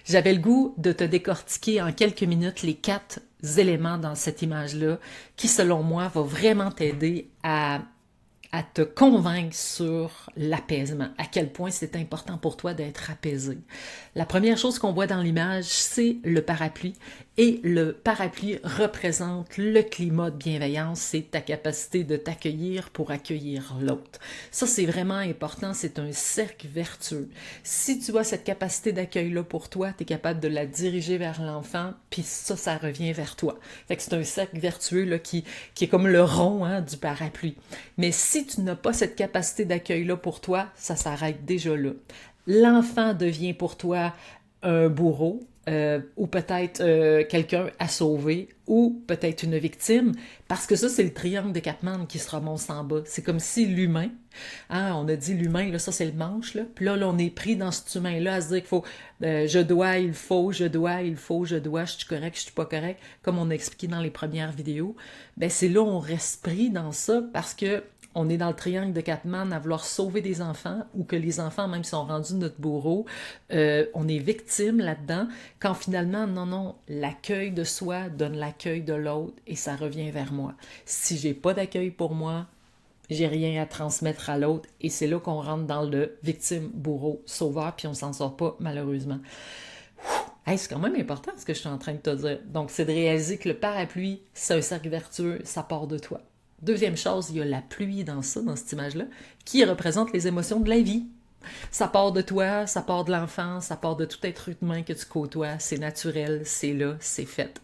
J'avais le goût de te décortiquer en quelques minutes les 4 éléments dans cette image-là qui, selon moi, va vraiment t'aider à te convaincre sur l'apaisement, à quel point c'est important pour toi d'être apaisé. La première chose qu'on voit dans l'image, c'est le parapluie. Et le parapluie représente le climat de bienveillance, c'est ta capacité de t'accueillir pour accueillir l'autre. Ça, c'est vraiment important, c'est un cercle vertueux. Si tu as cette capacité d'accueil-là pour toi, tu es capable de la diriger vers l'enfant, puis ça revient vers toi. Fait que c'est un cercle vertueux là, qui est comme le rond hein, du parapluie. Mais si tu n'as pas cette capacité d'accueil-là pour toi, ça s'arrête déjà là. L'enfant devient pour toi un bourreau, ou peut-être quelqu'un à sauver, ou peut-être une victime, parce que ça, c'est le triangle de Cartman qui se remonte en bas. C'est comme si l'humain, hein, on a dit l'humain, là, ça c'est le manche, là, puis là, on est pris dans cet humain-là à se dire qu'il faut, je dois, il faut, je dois, il faut, je dois, je suis correct, je suis pas correct, comme on a expliqué dans les premières vidéos. Ben c'est là on reste pris dans ça parce que on est dans le triangle de Cartman à vouloir sauver des enfants ou que les enfants même sont rendus notre bourreau. On est victime là-dedans quand finalement, non, non, l'accueil de soi donne l'accueil de l'autre et ça revient vers moi. Si j'ai pas d'accueil pour moi, j'ai rien à transmettre à l'autre et c'est là qu'on rentre dans le victime, bourreau, sauveur puis on s'en sort pas malheureusement. Hey, c'est quand même important ce que je suis en train de te dire. Donc, c'est de réaliser que le parapluie, c'est un cercle vertueux, ça part de toi. Deuxième chose, il y a la pluie dans ça, dans cette image-là, qui représente les émotions de la vie. Ça part de toi, ça part de l'enfant, ça part de tout être humain que tu côtoies. C'est naturel, c'est là, c'est fait.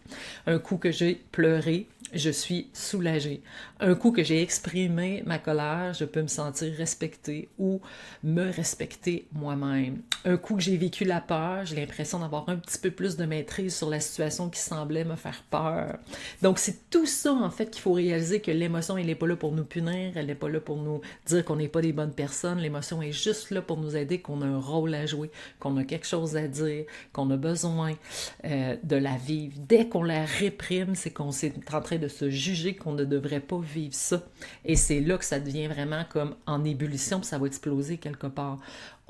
Un coup que j'ai pleuré, je suis soulagée. Un coup que j'ai exprimé ma colère, je peux me sentir respectée ou me respecter moi-même. Un coup que j'ai vécu la peur, j'ai l'impression d'avoir un petit peu plus de maîtrise sur la situation qui semblait me faire peur. Donc c'est tout ça en fait qu'il faut réaliser que l'émotion, elle n'est pas là pour nous punir, elle n'est pas là pour nous dire qu'on n'est pas des bonnes personnes. L'émotion est juste là pour nous aider, qu'on a un rôle à jouer, qu'on a quelque chose à dire, qu'on a besoin de la vivre. Dès qu'on la réprime, c'est qu'on s'est en train de se juger qu'on ne devrait pas vivre ça. Et c'est là que ça devient vraiment comme en ébullition, puis ça va exploser quelque part.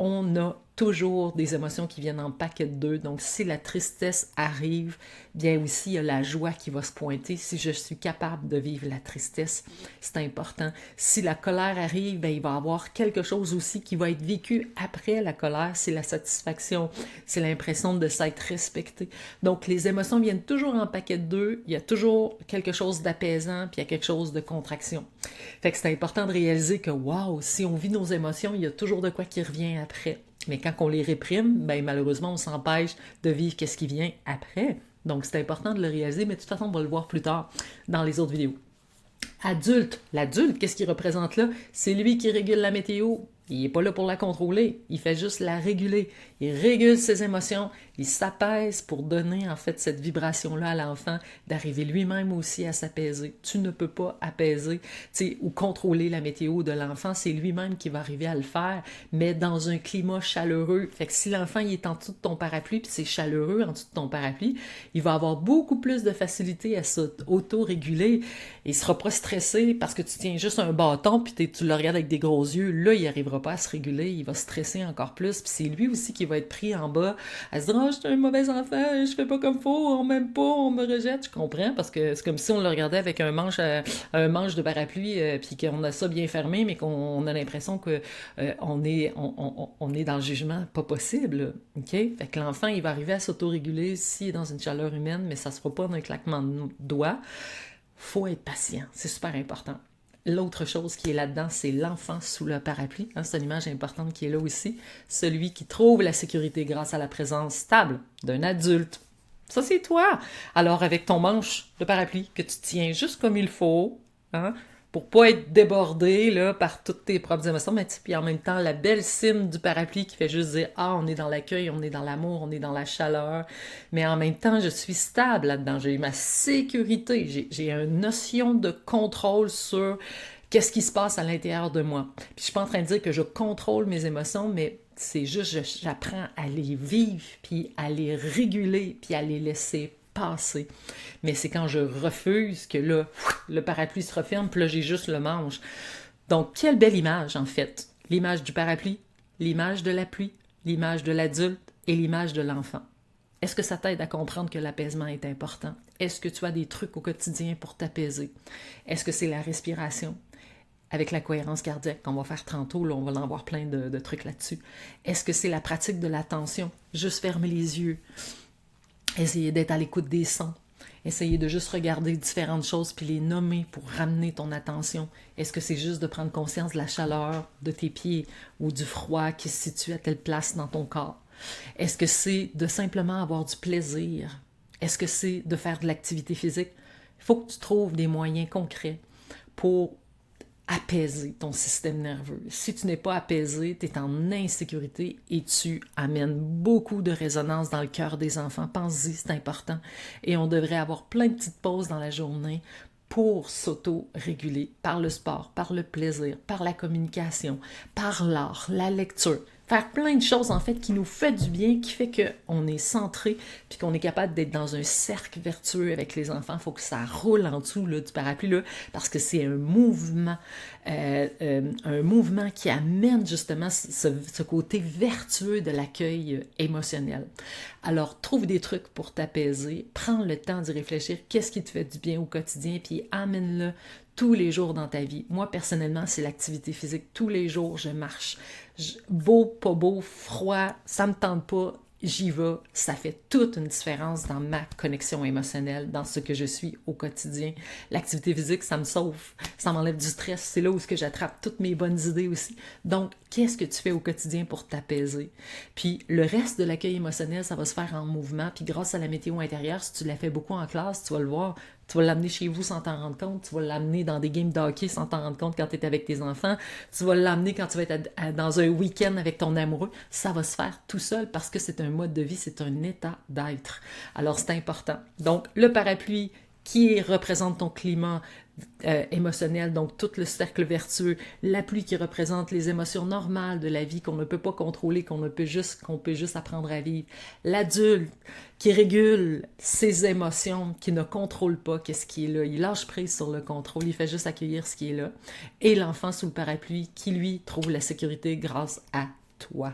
On a toujours des émotions qui viennent en paquet de deux. Donc, si la tristesse arrive, bien aussi, il y a la joie qui va se pointer. Si je suis capable de vivre la tristesse, c'est important. Si la colère arrive, bien, il va y avoir quelque chose aussi qui va être vécu après la colère. C'est la satisfaction, c'est l'impression de s'être respecté. Donc, les émotions viennent toujours en paquet de deux. Il y a toujours quelque chose d'apaisant, puis il y a quelque chose de contraction. Fait que c'est important de réaliser que, waouh, si on vit nos émotions, il y a toujours de quoi qui revient après. Mais quand on les réprime, ben malheureusement, on s'empêche de vivre qu'est-ce qui vient après. Donc, c'est important de le réaliser, mais de toute façon, on va le voir plus tard dans les autres vidéos. Adulte, l'adulte, qu'est-ce qu'il représente là? C'est lui qui régule la météo. Il n'est pas là pour la contrôler, il fait juste la réguler. Il régule ses émotions, il s'apaise pour donner en fait cette vibration-là à l'enfant, d'arriver lui-même aussi à s'apaiser. Tu ne peux pas apaiser ou contrôler la météo de l'enfant, c'est lui-même qui va arriver à le faire, mais dans un climat chaleureux. Fait que si l'enfant il est en dessous de ton parapluie, puis c'est chaleureux en dessous de ton parapluie, il va avoir beaucoup plus de facilité à s'auto-réguler. Il sera pas stressé parce que tu tiens juste un bâton, puis tu le regardes avec des gros yeux, là il n'arrivera pas à se réguler, il va stresser encore plus, puis c'est lui aussi qui va être pris en bas, à se dire « Oh, je suis un mauvais enfant, je fais pas comme faut, on m'aime pas, on me rejette. » Je comprends, parce que c'est comme si on le regardait avec un manche de parapluie, puis qu'on a ça bien fermé, mais qu'on a l'impression que on est dans le jugement pas possible. OK? Fait que l'enfant, il va arriver à s'autoréguler s'il est dans une chaleur humaine, mais ça se fera pas d'un claquement de doigts. Faut être patient, c'est super important. L'autre chose qui est là-dedans, c'est l'enfant sous le parapluie. Hein, c'est une image importante qui est là aussi. Celui qui trouve la sécurité grâce à la présence stable d'un adulte. Ça, c'est toi. Alors, avec ton manche de parapluie que tu tiens juste comme il faut, hein, pour pas être débordé là, par toutes tes propres émotions, mais puis en même temps, la belle cime du parapluie qui fait juste dire « Ah, on est dans l'accueil, on est dans l'amour, on est dans la chaleur. » Mais en même temps, je suis stable là-dedans. J'ai ma sécurité. J'ai une notion de contrôle sur qu'est-ce qui se passe à l'intérieur de moi. Puis je suis pas en train de dire que je contrôle mes émotions, mais c'est juste, j'apprends à les vivre, puis à les réguler, puis à les laisser passer. Mais c'est quand je refuse que là, le parapluie se referme, puis là, j'ai juste le manche. Donc, quelle belle image, en fait. L'image du parapluie, l'image de la pluie, l'image de l'adulte et l'image de l'enfant. Est-ce que ça t'aide à comprendre que l'apaisement est important? Est-ce que tu as des trucs au quotidien pour t'apaiser? Est-ce que c'est la respiration? Avec la cohérence cardiaque qu'on va faire tantôt, là, on va en voir plein de trucs là-dessus. Est-ce que c'est la pratique de l'attention? Juste fermer les yeux, essayer d'être à l'écoute des sons, essayer de juste regarder différentes choses puis les nommer pour ramener ton attention. Est-ce que c'est juste de prendre conscience de la chaleur de tes pieds ou du froid qui se situe à telle place dans ton corps? Est-ce que c'est de simplement avoir du plaisir? Est-ce que c'est de faire de l'activité physique? Il faut que tu trouves des moyens concrets pour apaiser ton système nerveux. Si tu n'es pas apaisé, tu es en insécurité et tu amènes beaucoup de résonance dans le cœur des enfants. Pense-y, c'est important. Et on devrait avoir plein de petites pauses dans la journée pour s'auto-réguler par le sport, par le plaisir, par la communication, par l'art, la lecture. Faire plein de choses, en fait, qui nous fait du bien, qui fait qu'on est centré, puis qu'on est capable d'être dans un cercle vertueux avec les enfants. Il faut que ça roule en dessous là, du parapluie, là, parce que c'est un mouvement qui amène justement ce côté vertueux de l'accueil émotionnel. Alors, trouve des trucs pour t'apaiser, prends le temps d'y réfléchir, qu'est-ce qui te fait du bien au quotidien, puis amène-le tous les jours dans ta vie. Moi, personnellement, c'est l'activité physique. Tous les jours, je marche. Beau, pas beau, froid, ça me tente pas, j'y vais. Ça fait toute une différence dans ma connexion émotionnelle, dans ce que je suis au quotidien. L'activité physique, ça me sauve, ça m'enlève du stress. C'est là où j'attrape toutes mes bonnes idées aussi. Donc, qu'est-ce que tu fais au quotidien pour t'apaiser? Puis, le reste de l'accueil émotionnel, ça va se faire en mouvement. Puis, grâce à la météo intérieure, si tu la fais beaucoup en classe, tu vas le voir, tu vas l'amener chez vous sans t'en rendre compte. Tu vas l'amener dans des games de hockey sans t'en rendre compte quand tu es avec tes enfants. Tu vas l'amener quand tu vas être dans un week-end avec ton amoureux. Ça va se faire tout seul parce que c'est un mode de vie, c'est un état d'être. Alors, c'est important. Donc, le parapluie qui représente ton climat émotionnel, donc tout le cercle vertueux, la pluie qui représente les émotions normales de la vie qu'on ne peut pas contrôler, qu'on peut juste apprendre à vivre, l'adulte qui régule ses émotions, qui ne contrôle pas qu'est-ce qui est là, il lâche prise sur le contrôle, il fait juste accueillir ce qui est là, et l'enfant sous le parapluie qui lui trouve la sécurité grâce à toi.